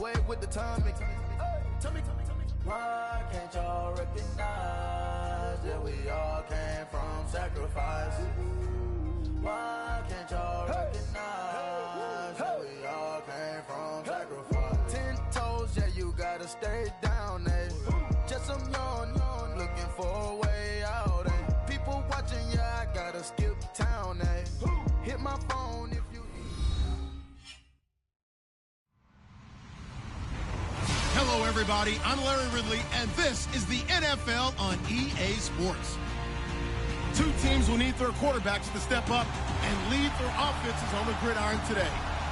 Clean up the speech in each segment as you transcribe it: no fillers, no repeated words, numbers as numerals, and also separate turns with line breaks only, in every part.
Way with the timing. Tell me.
Why can't y'all recognize that we all came from sacrifice? Why can't y'all recognize that we all came from sacrifice?
10 toes, yeah, you gotta stay down, eh? Just some yawn, looking for a way out, eh? People watching, yeah, I gotta skip town, eh? Hit my phone if you...
Hello, everybody. I'm Larry Ridley, and this is the NFL on EA Sports. Two teams will need their quarterbacks to step up and lead their offenses on the gridiron today.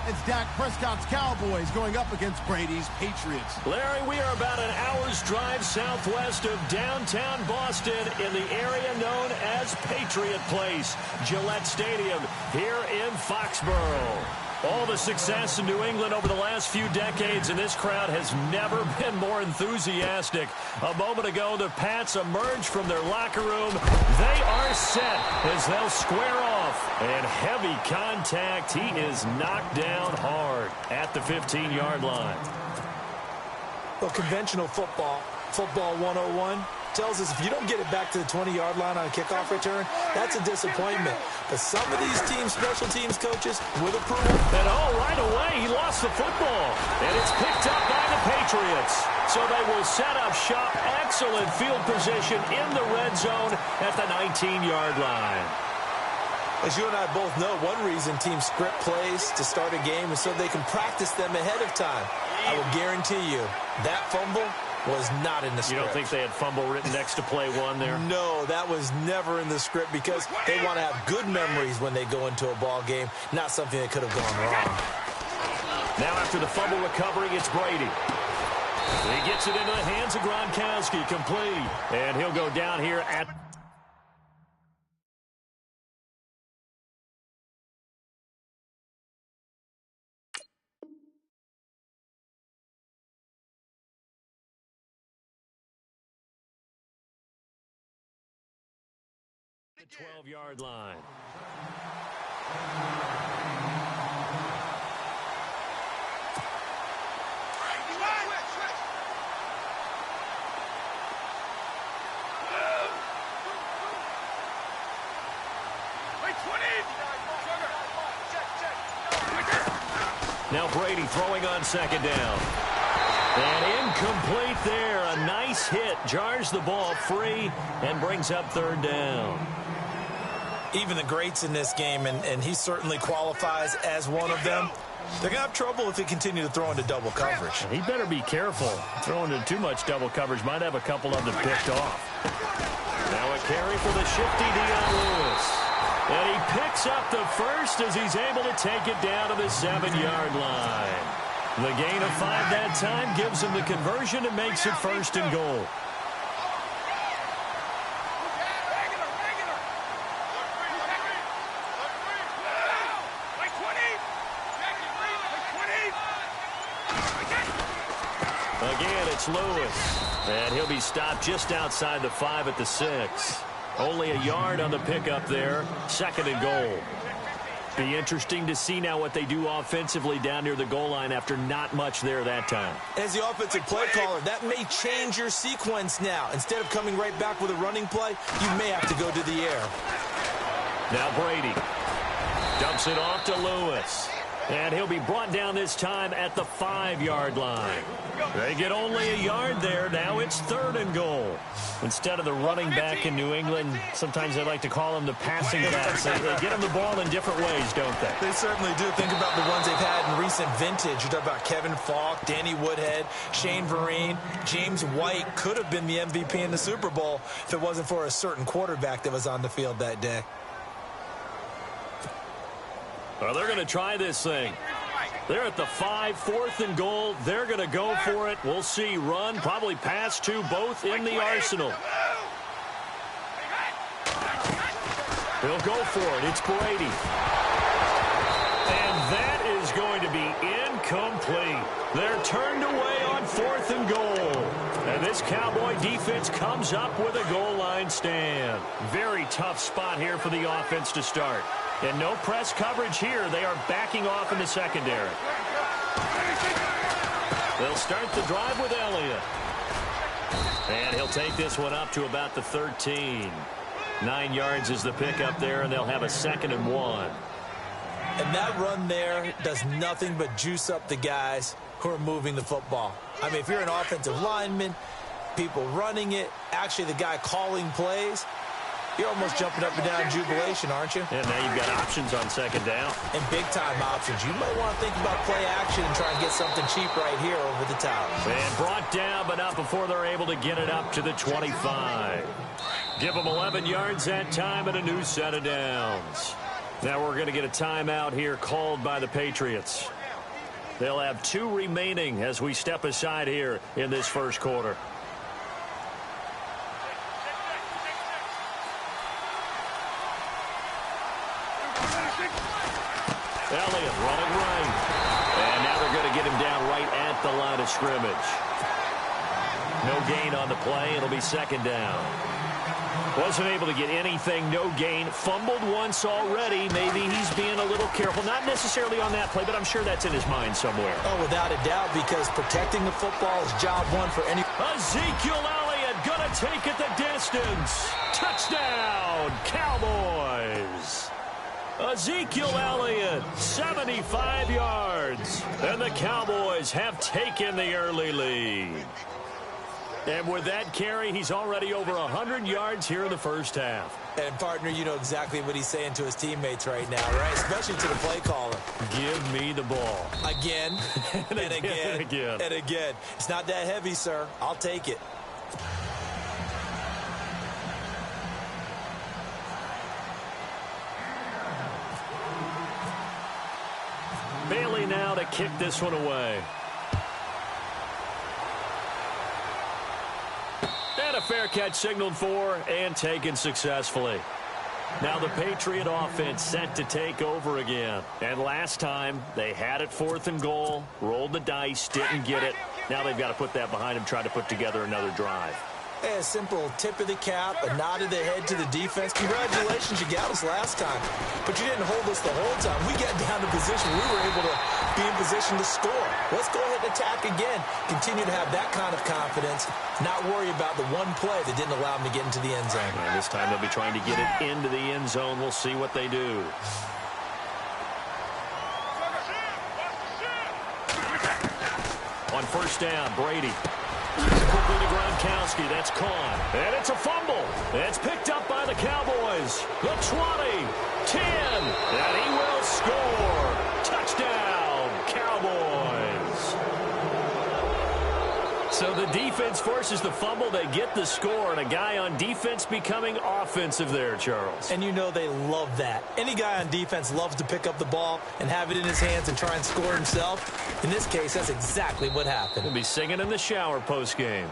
It's Dak Prescott's Cowboys going up against Brady's Patriots.
Larry, we are about an hour's drive southwest of downtown Boston in the area known as Patriot Place, Gillette Stadium, here in Foxborough. All the success in New England over the last few decades, and this crowd has never been more enthusiastic. A moment ago, the Pats emerged from their locker room. They are set as they'll square off. And heavy contact. He is knocked down hard at the 15-yard line.
Well, conventional football 101, tells us if you don't get it back to the 20-yard line on a kickoff return, that's a disappointment. But some of these teams, special teams coaches, with approval.
And right away, he lost the football. And it's picked up by the Patriots. So they will set up shop. Excellent field position in the red zone at the 19-yard line.
As you and I both know, one reason teams script plays to start a game is so they can practice them ahead of time. I will guarantee you that fumble was not in the script.
You don't think they had fumble written next to play one there?
No, that was never in the script because they want to have good memories when they go into a ball game, not something that could have gone wrong.
Now after the fumble recovery, it's Brady. He gets it into the hands of Gronkowski, complete. And he'll go down here at... the 12-yard line. Now Brady throwing on second down. And incomplete there. A nice hit. Jars the ball free and brings up third down.
Even the greats in this game, and he certainly qualifies as one of them, they're going to have trouble if they continue to throw into double coverage.
He better be careful. Throwing into too much double coverage might have a couple of them picked off. Now a carry for the shifty Dion Lewis. And he picks up the first as he's able to take it down to the 7-yard line. The gain of 5 that time gives him the conversion and makes it first and goal. Again, it's Lewis. And he'll be stopped just outside the 5 at the 6. Only a yard on the pickup there. Second and goal. Be interesting to see now what they do offensively down near the goal line after not much there that time.
As the offensive play caller, that may change your sequence now. Instead of coming right back with a running play, you may have to go to the air.
Now Brady dumps it off to Lewis. And he'll be brought down this time at the 5-yard line. They get only a yard there. Now it's third and goal. Instead of the running back in New England, sometimes they like to call them the passing backs. They get them the ball in different ways, don't they?
They certainly do. Think about the ones they've had in recent vintage. You talk about Kevin Falk, Danny Woodhead, Shane Vereen. James White could have been the MVP in the Super Bowl if it wasn't for a certain quarterback that was on the field that day.
Well, they're going to try this thing. They're at the 5, 4th and goal. They're going to go for it. We'll see. Run, probably pass to both in the arsenal. He'll go for it. It's Brady. And that is going to be incomplete. They're turned away on 4th and goal. And this Cowboy defense comes up with a goal line stand. Very tough spot here for the offense to start. And no press coverage here. They are backing off in the secondary. They'll start the drive with Elliott. And he'll take this one up to about the 13. 9 yards is the pickup there, and they'll have a 2nd and 1.
And that run there does nothing but juice up the guys who are moving the football. I mean, if you're an offensive lineman, people running it, actually the guy calling plays, you're almost jumping up and down in jubilation, aren't you?
And now you've got options on 2nd down.
And big-time options. You might want to think about play action and try and get something cheap right here over the top.
And brought down, but not before they're able to get it up to the 25. Give them 11 yards that time and a new set of downs. Now we're going to get a timeout here called by the Patriots. They'll have 2 remaining as we step aside here in this first quarter. Elliott running right. And now they're going to get him down right at the line of scrimmage. No gain on the play. It'll be 2nd down. Wasn't able to get anything, no gain. Fumbled once already. Maybe he's being a little careful. Not necessarily on that play, but I'm sure that's in his mind somewhere.
Oh, without a doubt, because protecting the football is job one for any...
Ezekiel Elliott going to take it the distance. Touchdown, Cowboys. Ezekiel Elliott, 75 yards. And the Cowboys have taken the early lead. And with that carry, he's already over 100 yards here in the first half.
And, partner, you know exactly what he's saying to his teammates right now, right? Especially to the play caller.
Give me the ball.
Again, and again, and again. It's not that heavy, sir. I'll take it.
Bailey now to kick this one away. And a fair catch signaled for and taken successfully. Now the Patriot offense set to take over again. And last time they had it 4th and goal, rolled the dice, didn't get it. Now they've got to put that behind them, try to put together another drive.
Hey, a simple tip of the cap, a nod of the head to the defense. Congratulations, you got us last time. But you didn't hold us the whole time. We got down to position. We were able to be in position to score. Let's go ahead and attack again. Continue to have that kind of confidence. Not worry about the one play that didn't allow them to get into the end zone.
And this time they'll be trying to get it into the end zone. We'll see what they do. On 1st down, Brady. Quickly to Gronkowski. That's caught. And it's a fumble. It's picked up by the Cowboys. The 20, 10, and he will score. Touchdown, Cowboys. So the defense forces the fumble. They get the score, and a guy on defense becoming offensive there, Charles.
And you know they love that. Any guy on defense loves to pick up the ball and have it in his hands and try and score himself. In this case, that's exactly what happened.
He'll be singing in the shower post-game.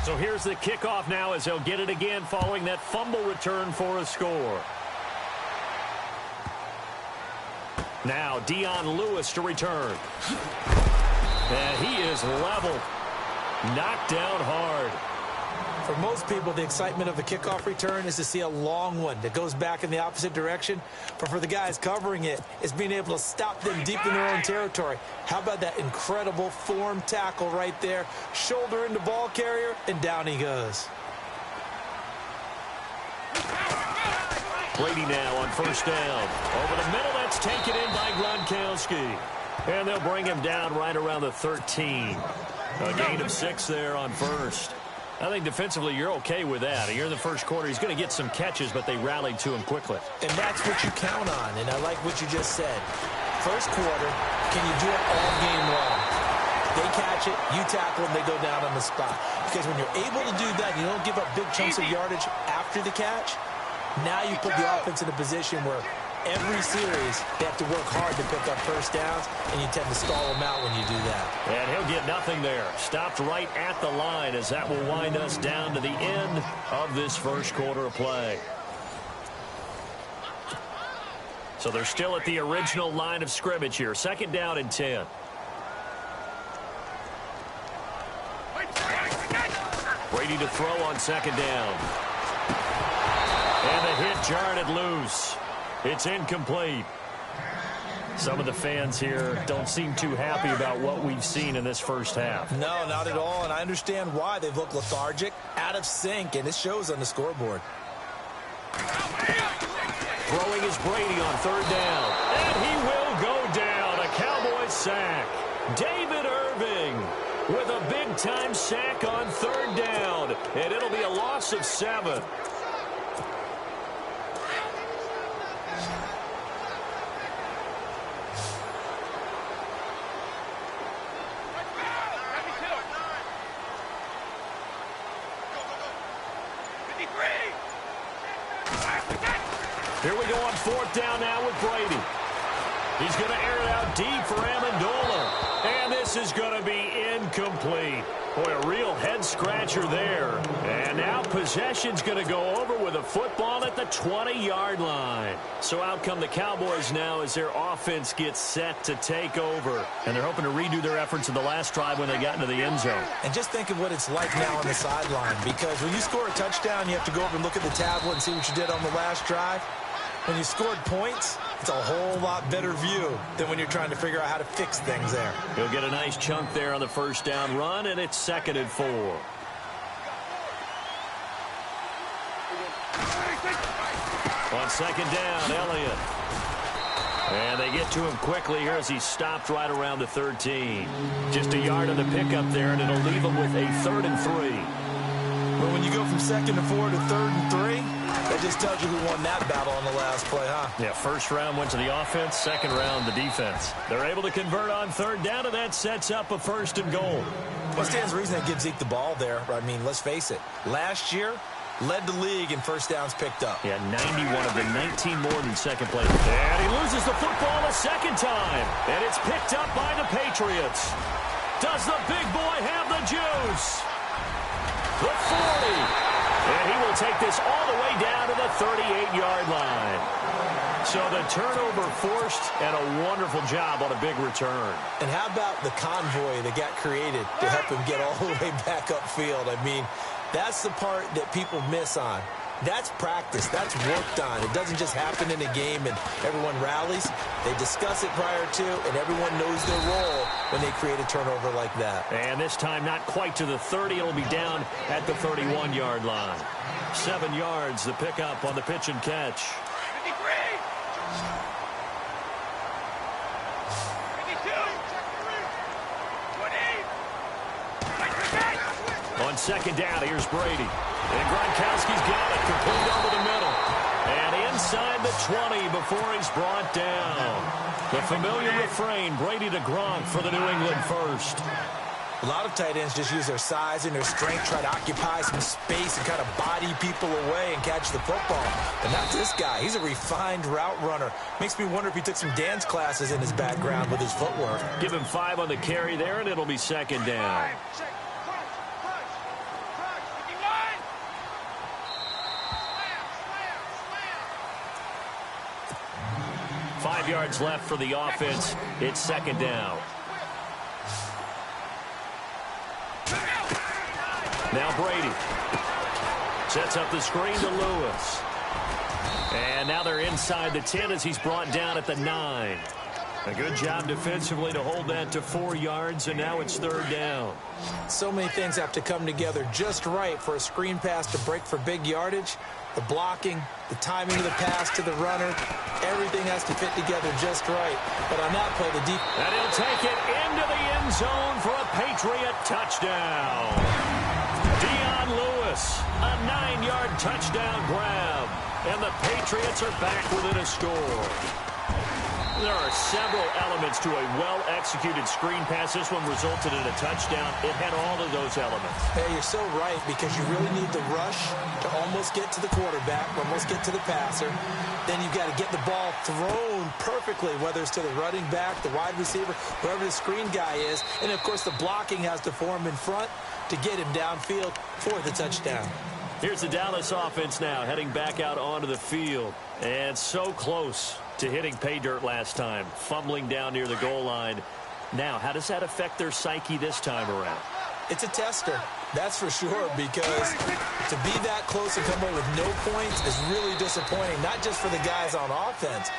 So here's the kickoff now as they'll get it again following that fumble return for a score. Now Dion Lewis to return. And he is leveled. Knocked down hard.
For most people, the excitement of the kickoff return is to see a long one that goes back in the opposite direction. But for the guys covering it, it's being able to stop them deep in their own territory. How about that incredible form tackle right there? Shoulder into ball carrier, and down he goes.
Brady now on 1st down. Over the middle, that's taken in by Gronkowski. And they'll bring him down right around the 13. A gain of 6 there on 1st. I think defensively you're okay with that. You're in the first quarter. He's going to get some catches, but they rallied to him quickly.
And that's what you count on, and I like what you just said. First quarter, can you do it all game long? They catch it, you tackle them, they go down on the spot. Because when you're able to do that, you don't give up big chunks of yardage after the catch. Now you put the offense in a position where every series they have to work hard to pick up first downs, and you tend to stall them out when you do that.
And he'll get nothing there. Stopped right at the line as that will wind us down to the end of this first quarter of play. So they're still at the original line of scrimmage here. 2nd down and 10. Brady Brady to throw on second down. And the hit jarred it loose. It's incomplete. Some of the fans here don't seem too happy about what we've seen in this first half.
No, not at all, and I understand why. They've looked lethargic, out of sync, and it shows on the scoreboard.
Throwing is Brady on third down. And he will go down. A Cowboys sack. David Irving with a big-time sack on third down. And it'll be a loss of 7. Here we go on fourth down now with Brady. He's going to air it out deep for Amendola. And this is going to be incomplete. Boy, a real head-scratcher there. And now possession's going to go over with a football at the 20-yard line. So out come the Cowboys now as their offense gets set to take over. And they're hoping to redo their efforts in the last drive when they got into the end zone.
And just think of what it's like now on the sideline. Because when you score a touchdown, you have to go over and look at the tablet and see what you did on the last drive. When you scored points, it's a whole lot better view than when you're trying to figure out how to fix things there.
He'll get a nice chunk there on the first down run, and it's 2nd and 4. On second down, Elliott. And they get to him quickly here as he's stopped right around the 13. Just a yard on the pickup there, and it'll leave him with a 3rd and 3.
Well, when you go from 2nd and 4 to 3rd and 3, that just tells you who won that battle on the last play, huh?
Yeah, first round went to the offense, second round the defense. They're able to convert on third down, and that sets up a 1st and goal.
Well, stands the reason they give Zeke the ball there. I mean, let's face it. Last year, led the league in first downs picked up.
Yeah, 91 of the 19 more than second place. And he loses the football a second time. And it's picked up by the Patriots. Does the big boy have the juice? The 40. And he will take this all the way down to the 38-yard line. So the turnover forced and a wonderful job on a big return.
And how about the convoy that got created to help him get all the way back upfield? I mean, that's the part that people miss on. That's practice. That's worked on. It doesn't just happen in a game and everyone rallies. They discuss it prior to, and everyone knows their role when they create a turnover like that.
And this time not quite to the 30. It'll be down at the 31-yard line. 7 yards, the pickup on the pitch and catch. On second down, here's Brady. And Gronkowski's got it, complete over the middle. And inside the 20 before he's brought down. The familiar refrain, Brady to Gronk for the New England first.
A lot of tight ends just use their size and their strength, try to occupy some space and kind of body people away and catch the football. But not this guy. He's a refined route runner. Makes me wonder if he took some dance classes in his background with his footwork.
Give him 5 on the carry there, and it'll be second down. 5 yards left for the offense. It's second down. Now Brady sets up the screen to Lewis. And now they're inside the 10 as he's brought down at the 9. A good job defensively to hold that to 4 yards, and now it's third down.
So many things have to come together just right for a screen pass to break for big yardage. The blocking, the timing of the pass to the runner, everything has to fit together just right. But on that play, the deep...
And he'll take it into the end zone for a Patriot touchdown. Dion Lewis, a 9-yard touchdown grab. And the Patriots are back within a score. There are several elements to a well-executed screen pass. This one resulted in a touchdown. It had all of those elements.
Hey, you're so right, because you really need the rush to almost get to the quarterback, almost get to the passer. Then you've got to get the ball thrown perfectly, whether it's to the running back, the wide receiver, whoever the screen guy is. And, of course, the blocking has to form in front to get him downfield for the touchdown.
Here's the Dallas offense now, heading back out onto the field. And so close to hitting pay dirt last time, fumbling down near the goal line. Now, how does that affect their psyche this time around?
It's a tester. That's for sure, because to be that close and come away with no points is really disappointing, not just for the guys on offense,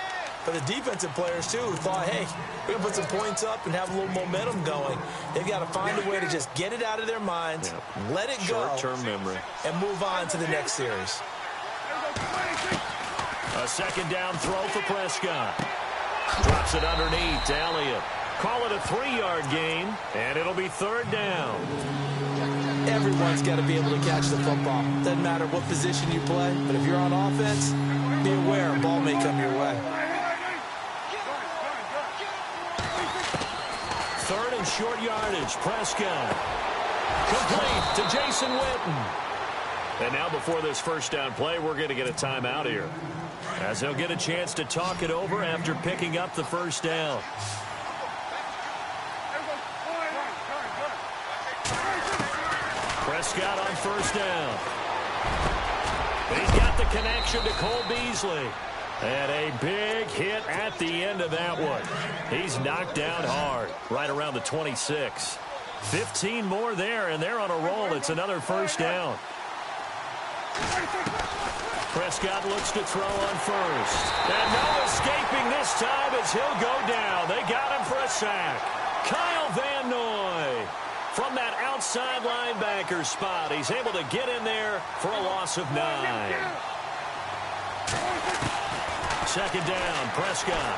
but the defensive players, too, who thought, hey, we're going to put some points up and have a little momentum going. They've got to find a way to just get it out of their minds, let it go,
short-term memory,
and move on to the next series.
A second down throw for Prescott. Drops it underneath to Elliott. Call it a 3-yard gain, and it'll be third down.
Everyone's got to be able to catch the football. Doesn't matter what position you play, but if you're on offense, be aware a ball may come your way.
Third and short yardage. Prescott. Complete to Jason Witten. And now before this first down play, we're going to get a timeout here, as he'll get a chance to talk it over after picking up the first down. Prescott on first down. He's got the connection to Cole Beasley. And a big hit at the end of that one. He's knocked down hard, right around the 26. 15 more there, and they're on a roll. It's another first down. Prescott looks to throw on first. And no escaping this time as he'll go down. They got him for a sack. Kyle Van Noy. From that outside linebacker spot, he's able to get in there for a loss of 9. Second down, Prescott.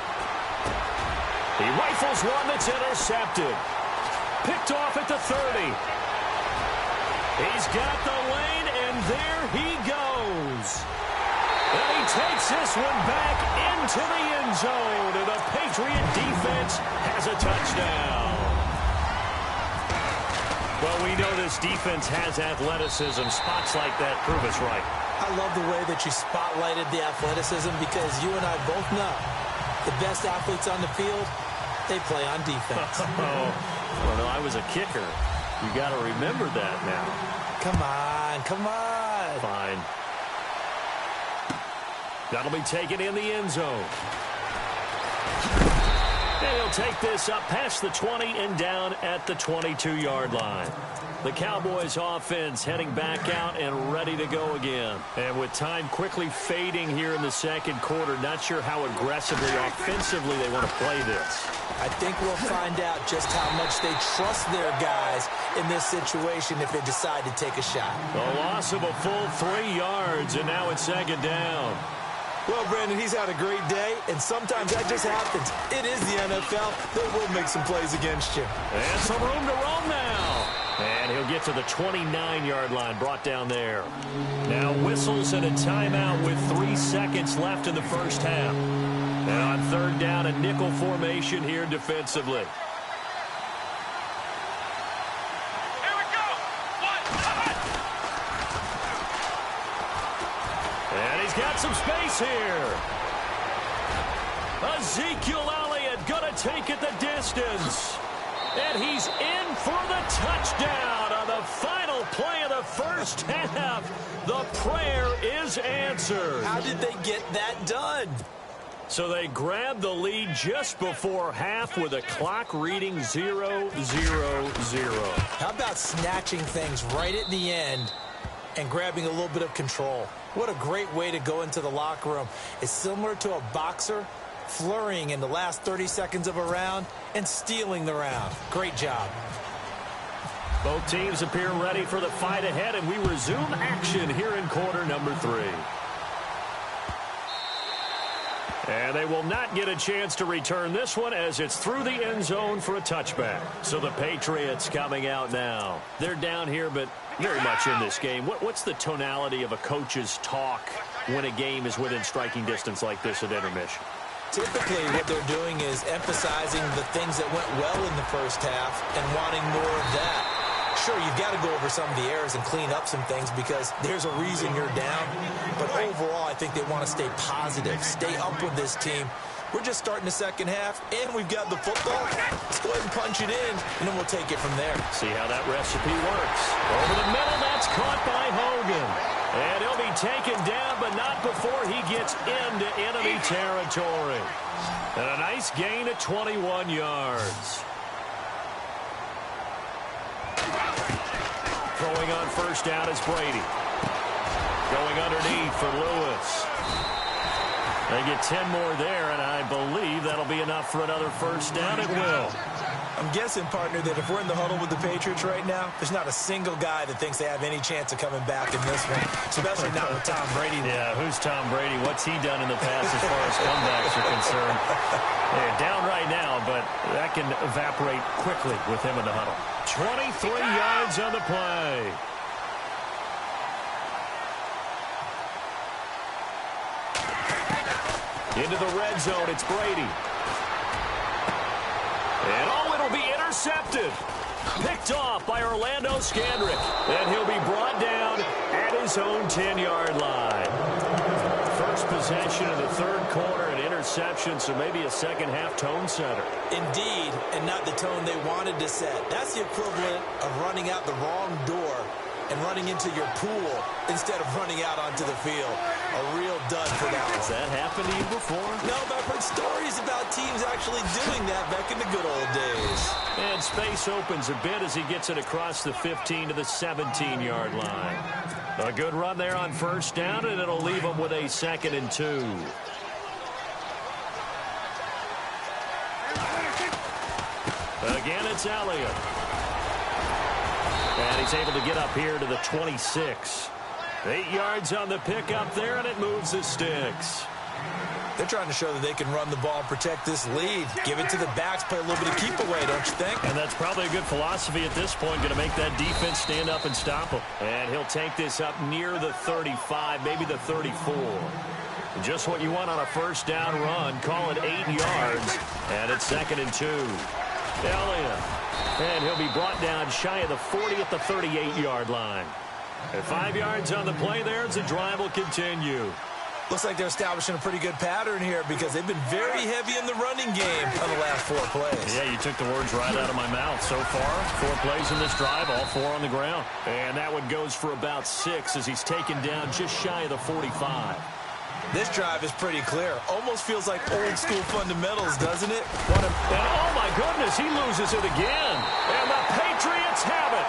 He rifles one that's intercepted. Picked off at the 30. He's got the lane, and there he goes. And he takes this one back into the end zone, and the Patriot defense has a touchdown. Well, we know this defense has athleticism. Spots like that prove us right.
I love the way that you spotlighted the athleticism, because you and I both know the best athletes on the field, they play on defense.
Well, no, I was a kicker. You got to remember that now.
Come on, come on.
Fine. That'll be taken in the end zone. And he'll take this up past the 20 and down at the 22-yard line. The Cowboys offense heading back out and ready to go again. And with time quickly fading here in the second quarter, not sure how aggressively, offensively they want to play this.
I think we'll find out just how much they trust their guys in this situation if they decide to take a shot.
A loss of a full 3 yards, and now it's second down.
Well, Brandon, he's had a great day, and sometimes that just happens. It is the NFL. They will make some plays against you.
And some room to roam now. And he'll get to the 29-yard line, brought down there. Now whistles and a timeout with 3 seconds left in the first half. And on third down, a nickel formation here defensively. And he's got some space here. Ezekiel Elliott going to take it the distance. And he's in for the touchdown on the final play of the first half. The prayer is answered.
How did they get that done?
So they grabbed the lead just before half with a clock reading 0-0-0.
How about snatching things right at the end and grabbing a little bit of control? What a great way to go into the locker room. It's similar to a boxer flurrying in the last 30 seconds of a round and stealing the round. Great job.
Both teams appear ready for the fight ahead, and we resume action here in quarter number 3. And they will not get a chance to return this one as it's through the end zone for a touchback. So the Patriots coming out now. They're down here, but very much in this game. What's the tonality of a coach's talk when a game is within striking distance like this at intermission?
Typically, what they're doing is emphasizing the things that went well in the first half and wanting more of that. Sure, you've got to go over some of the errors and clean up some things because there's a reason you're down. But overall, I think they want to stay positive, stay up with this team. We're just starting the second half, and we've got the football. Let's go ahead and punch it in, and then we'll take it from there.
See how that recipe works. Over the middle, that's caught by Hogan. And he'll be taken down, but not before he gets into enemy territory. And a nice gain at 21 yards. Throwing on first down is Brady. Going underneath for Lewis. They get 10 more there, and I believe that'll be enough for another first down. It will.
I'm guessing, partner, that if we're in the huddle with the Patriots right now, there's not a single guy that thinks they have any chance of coming back in this one, especially not with Tom Brady.
Yeah, who's Tom Brady? What's he done in the past as far as comebacks are concerned? They're down right now, but that can evaporate quickly with him in the huddle. 23 yards on the play. Into the red zone, it's Brady. And it'll be intercepted. Picked off by Orlando Scandrick. And he'll be brought down at his own 10-yard line. First possession in the third quarter, an interception, so maybe a second-half tone setter.
Indeed, and not the tone they wanted to set. That's the equivalent of running out the wrong door and running into your pool instead of running out onto the field. A real dud for that one.
Has that happened to you before?
No, but I've heard stories about teams actually doing that back in the good old days.
And space opens a bit as he gets it across the 15 to the 17-yard line. A good run there on first down, and it'll leave him with a 2nd and 2. Again, it's Elliott. And he's able to get up here to the 26. 8 yards on the pickup there, and it moves the sticks.
They're trying to show that they can run the ball and protect this lead. Give it to the backs, play a little bit of keep away, don't you think?
And that's probably a good philosophy at this point, going to make that defense stand up and stop him. And he'll take this up near the 35, maybe the 34. Just what you want on a first down run. Call it 8 yards, and it's 2nd and 2. Elliott. And he'll be brought down shy of the 40 at the 38-yard line. At 5 yards on the play there, as the drive will continue.
Looks like they're establishing a pretty good pattern here because they've been very heavy in the running game on the last 4 plays.
Yeah, you took the words right out of my mouth. So far, 4 plays in this drive, all 4 on the ground. And that one goes for about 6 as he's taken down just shy of the 45.
This drive is pretty clear. Almost feels like old school fundamentals, doesn't it?
And oh my goodness, he loses it again. And the Patriots have it.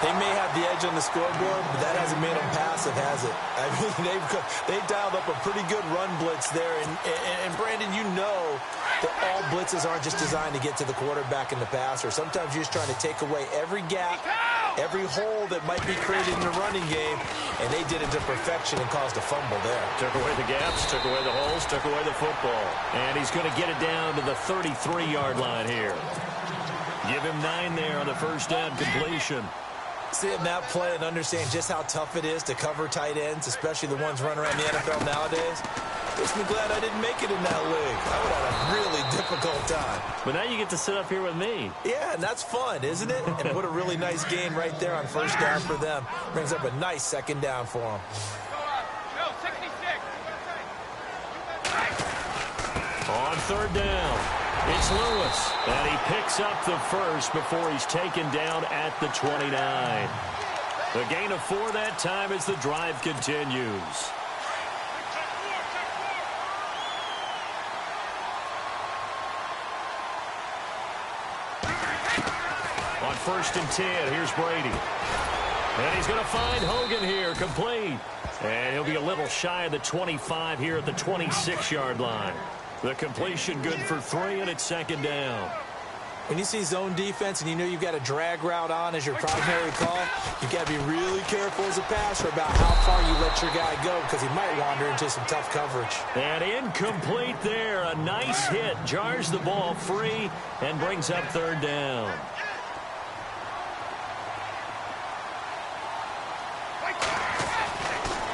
They may have the edge on the scoreboard, but that hasn't made them passive, has it? I mean, they dialed up a pretty good run blitz there. And Brandon, you know that all blitzes aren't just designed to get to the quarterback and the passer. Sometimes you're just trying to take away every gap, every hole that might be created in the running game, and they did it to perfection and caused a fumble there.
Took away the gaps, took away the holes, took away the football. And he's going to get it down to the 33-yard line here. Give him 9 there on the first down completion.
Seeing that play and understand just how tough it is to cover tight ends, especially the ones running around the NFL nowadays, makes me glad I didn't make it in that league. I would have a really difficult time.
But now you get to sit up here with me.
Yeah, and that's fun, isn't it? And what a really nice gain right there on first down for them. Brings up a nice 2nd down for them.
On 3rd down, it's Lewis. And he picks up the first before he's taken down at the 29. The gain of 4 that time as the drive continues. On 1st and 10, here's Brady. And he's going to find Hogan here, complete. And he'll be a little shy of the 25 here at the 26-yard line. The completion good for 3, and it's 2nd down.
When you see zone defense and you know you've got a drag route on as your primary call, you've got to be really careful as a passer about how far you let your guy go because he might wander into some tough coverage.
And incomplete there. A nice hit. Jars the ball free and brings up 3rd down.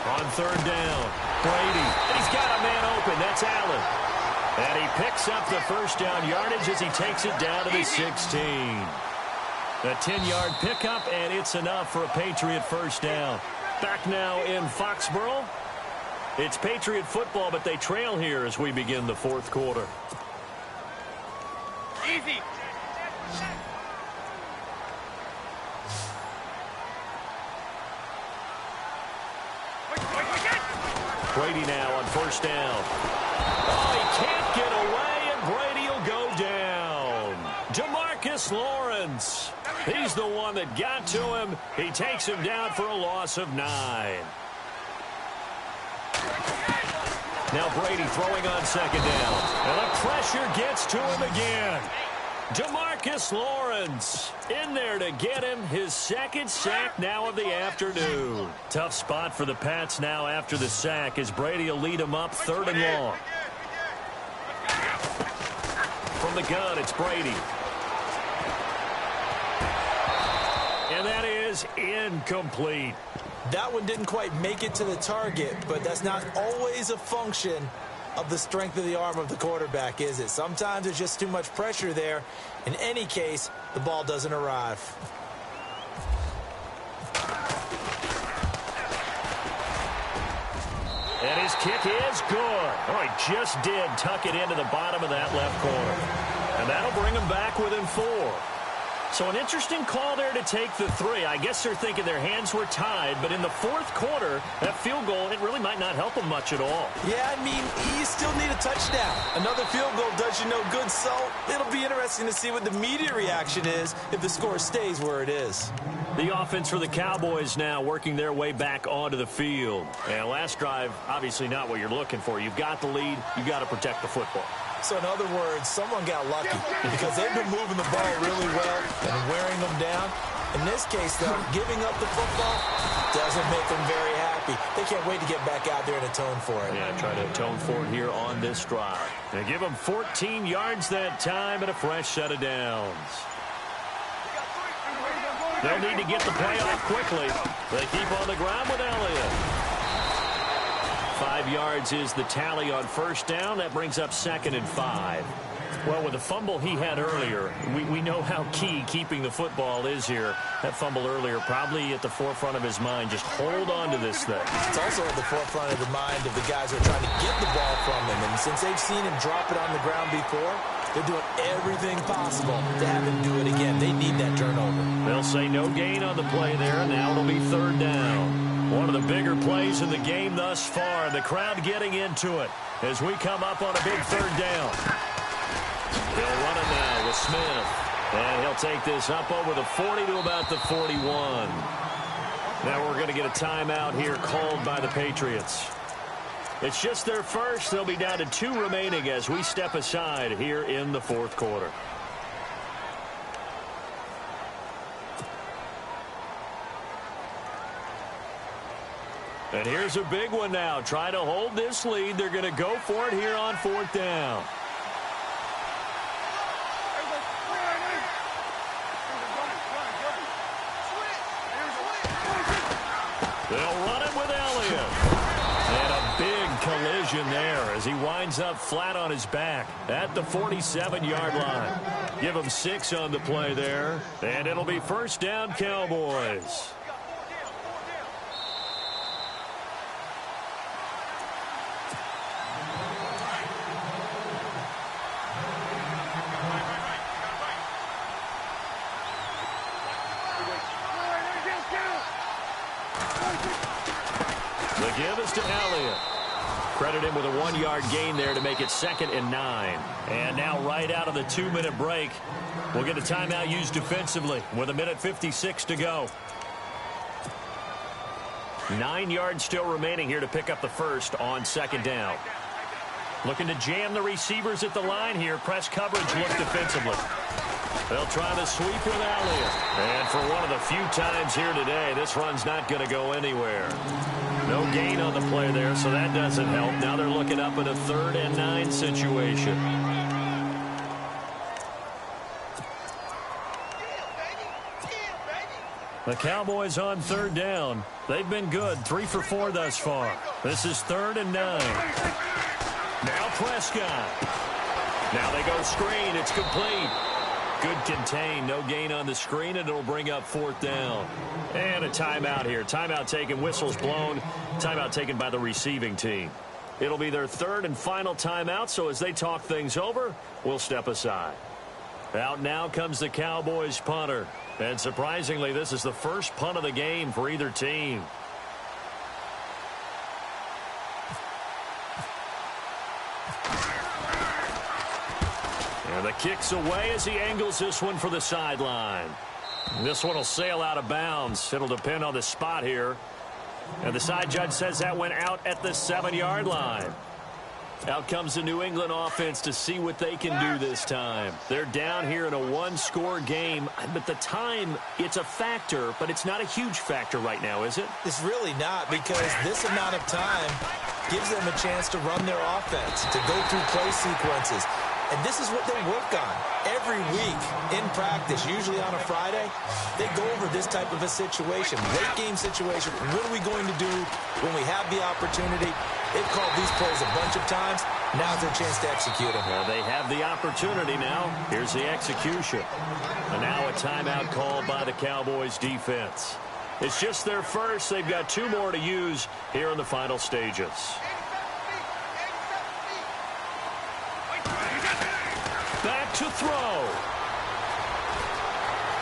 On 3rd down, Brady. And he's got a man open. That's Allen. And he picks up the first down yardage as he takes it down to the 16. A 10-yard pickup, and it's enough for a Patriot first down. Back now in Foxborough. It's Patriot football, but they trail here as we begin the 4th quarter.
Easy.
Brady now on first down. Oh, he can't get away, and Brady will go down. DeMarcus Lawrence. He's the one that got to him. He takes him down for a loss of 9. Now Brady throwing on second down. And the pressure gets to him again. DeMarcus Lawrence in there to get him his second sack now of the afternoon. Tough spot for the Pats now after the sack as Brady will lead him up 3rd and long. From the gun, it's Brady. And that is incomplete.
That one didn't quite make it to the target, but that's not always a function of the strength of the arm of the quarterback, is it? Sometimes there's just too much pressure there. In any case, the ball doesn't arrive.
And his kick is good. Oh, he just did tuck it into the bottom of that left corner. And that'll bring him back within 4. So an interesting call there to take the 3. I guess they're thinking their hands were tied, but in the 4th quarter, that field goal, it really might not help them much at all.
Yeah, I mean, you still need a touchdown. Another field goal does you no good, so it'll be interesting to see what the media reaction is if the score stays where it is.
The offense for the Cowboys now working their way back onto the field. And last drive, obviously not what you're looking for. You've got the lead. You've got to protect the football.
So in other words, someone got lucky because they've been moving the ball really well and wearing them down. In this case, though, giving up the football doesn't make them very happy. They can't wait to get back out there and atone for it.
Yeah, try to atone for it here on this drive. They give them 14 yards that time and a fresh set of downs. They'll need to get the play off quickly. They keep on the ground with Elliott. 5 yards is the tally on first down. That brings up 2nd and 5. Well, with the fumble he had earlier, we know how key keeping the football is here. That fumble earlier probably at the forefront of his mind. Just hold on to this thing.
It's also at the forefront of the mind of the guys who are trying to get the ball from him. And since they've seen him drop it on the ground before, they're doing everything possible to have him do it again. They need that turnover.
They'll say no gain on the play there. Now it'll be 3rd down. One of the bigger plays in the game thus far. The crowd getting into it as we come up on a big 3rd down. They'll run it now with Smith. And he'll take this up over the 40 to about the 41. Now we're going to get a timeout here called by the Patriots. It's just their first. They'll be down to 2 remaining as we step aside here in the 4th quarter. And here's a big one now. Try to hold this lead. They're going to go for it here on 4th down. They'll run it with Elliott. And a big collision there as he winds up flat on his back at the 47-yard line. Give him 6 on the play there. And it'll be 1st down, Cowboys. The give is to Elliott. Credit him with a 1-yard gain there to make it 2nd and 9. And now right out of the 2-minute break, we'll get a timeout used defensively with 1:56 to go. 9 yards still remaining here to pick up the first on 2nd down. Looking to jam the receivers at the line here. Press coverage look defensively. They'll try the sweep with Elliott. And for one of the few times here today, this run's not going to go anywhere. No gain on the play there, so that doesn't help. Now they're looking up at a 3rd and 9 situation. The Cowboys on 3rd down. They've been good, 3 for 4 thus far. This is 3rd and 9. Now Prescott. Now they go screen. It's complete. Good contain. No gain on the screen, and it'll bring up 4th down. And a timeout here. Timeout taken. Whistles blown. Timeout taken by the receiving team. It'll be their 3rd and final timeout, so as they talk things over, we'll step aside. Out now comes the Cowboys punter. And surprisingly, this is the first punt of the game for either team. And the kick's away as he angles this one for the sideline. This one will sail out of bounds. It'll depend on the spot here. And the side judge says that went out at the 7-yard line. Out comes the New England offense to see what they can do this time. They're down here in a one-score game, but the time, it's a factor, but it's not a huge factor right now, is it?
It's really not, because this amount of time gives them a chance to run their offense, to go through play sequences. And this is what they work on every week in practice, usually on a Friday. They go over this type of a situation, late game situation. What are we going to do when we have the opportunity? They've called these plays a bunch of times. Now's their chance to execute them.
Well, they have the opportunity now. Here's the execution. And now a timeout called by the Cowboys defense. It's just their first. They've got 2 more to use here in the final stages. Back to throw.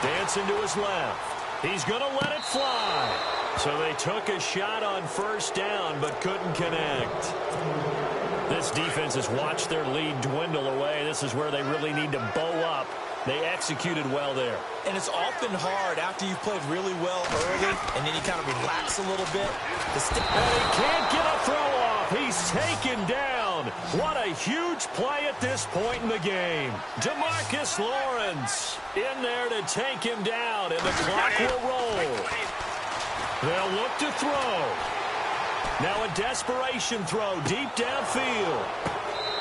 Dancing to his left. He's going to let it fly. So they took a shot on first down, but couldn't connect. This defense has watched their lead dwindle away. This is where they really need to bow up. They executed well there.
And it's often hard after you've played really well early, and then you kind of relax a little bit.
And he can't get a throw off. He's taken down. What a huge play at this point in the game. DeMarcus Lawrence in there to take him down, and the clock will roll. They'll look to throw. Now a desperation throw deep downfield.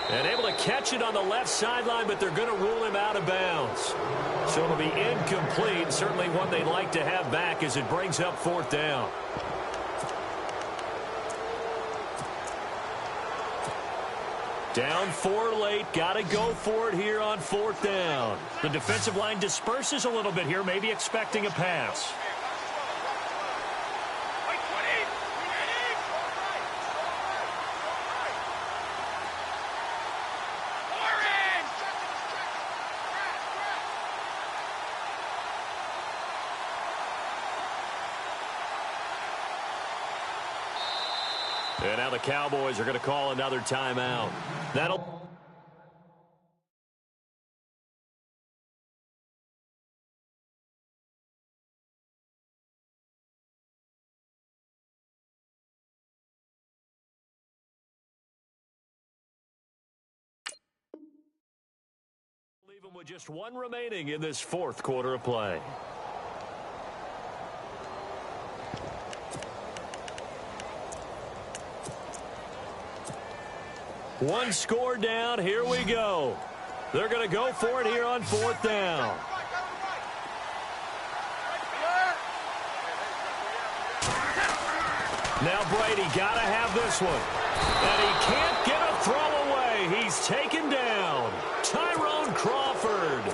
And able to catch it on the left sideline, but they're going to rule him out of bounds. So it'll be incomplete. Certainly one they'd like to have back as it brings up 4th down. Down 4 late. Got to go for it here on 4th down. The defensive line disperses a little bit here, maybe expecting a pass. And now the Cowboys are going to call another timeout. That'll... leave them with just 1 remaining in this 4th quarter of play. One score down. Here we go. They're going to go for it here on 4th down. Now Brady got to have this one. And he can't get a throw away. He's taken down. Tyrone Crawford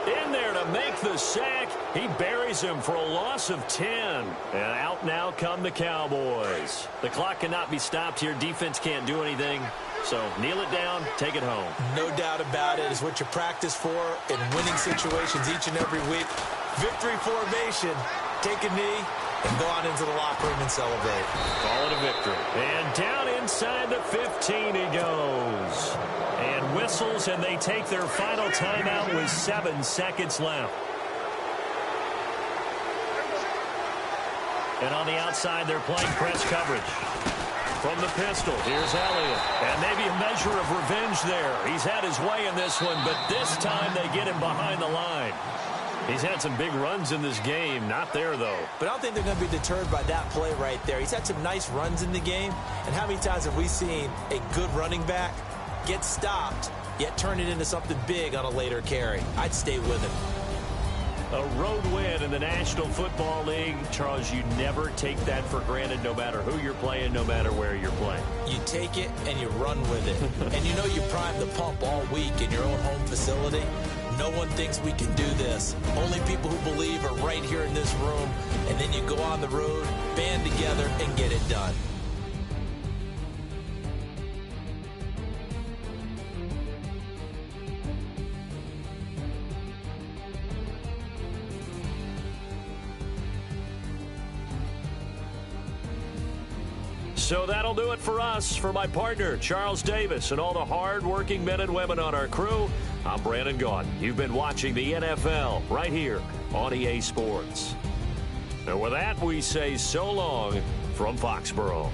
in there to make the sack. He buries him for a loss of 10. And out now come the Cowboys. The clock cannot be stopped here. Defense can't do anything. So kneel it down, take it home.
No doubt about it. It's what you practice for in winning situations each and every week. Victory formation. Take a knee and go on into the locker room and celebrate.
Call it a victory. And down inside the 15 he goes. And whistles, and they take their final timeout with 7 seconds left. And on the outside, they're playing press coverage. From the pistol, here's Elliott. And maybe a measure of revenge there. He's had his way in this one, but this time they get him behind the line. He's had some big runs in this game. Not there, though.
But I don't think they're going to be deterred by that play right there. He's had some nice runs in the game. And how many times have we seen a good running back get stopped, yet turn it into something big on a later carry? I'd stay with him.
A road win in the National Football League. Charles, you never take that for granted no matter who you're playing, no matter where you're playing.
You take it and you run with it. And you know you prime the pump all week in your own home facility. No one thinks we can do this. Only people who believe are right here in this room. And then you go on the road, band together, and get it done.
So that'll do it for us. For my partner, Charles Davis, and all the hard-working men and women on our crew, I'm Brandon Gaudin. You've been watching the NFL right here on EA Sports. And with that, we say so long from Foxborough.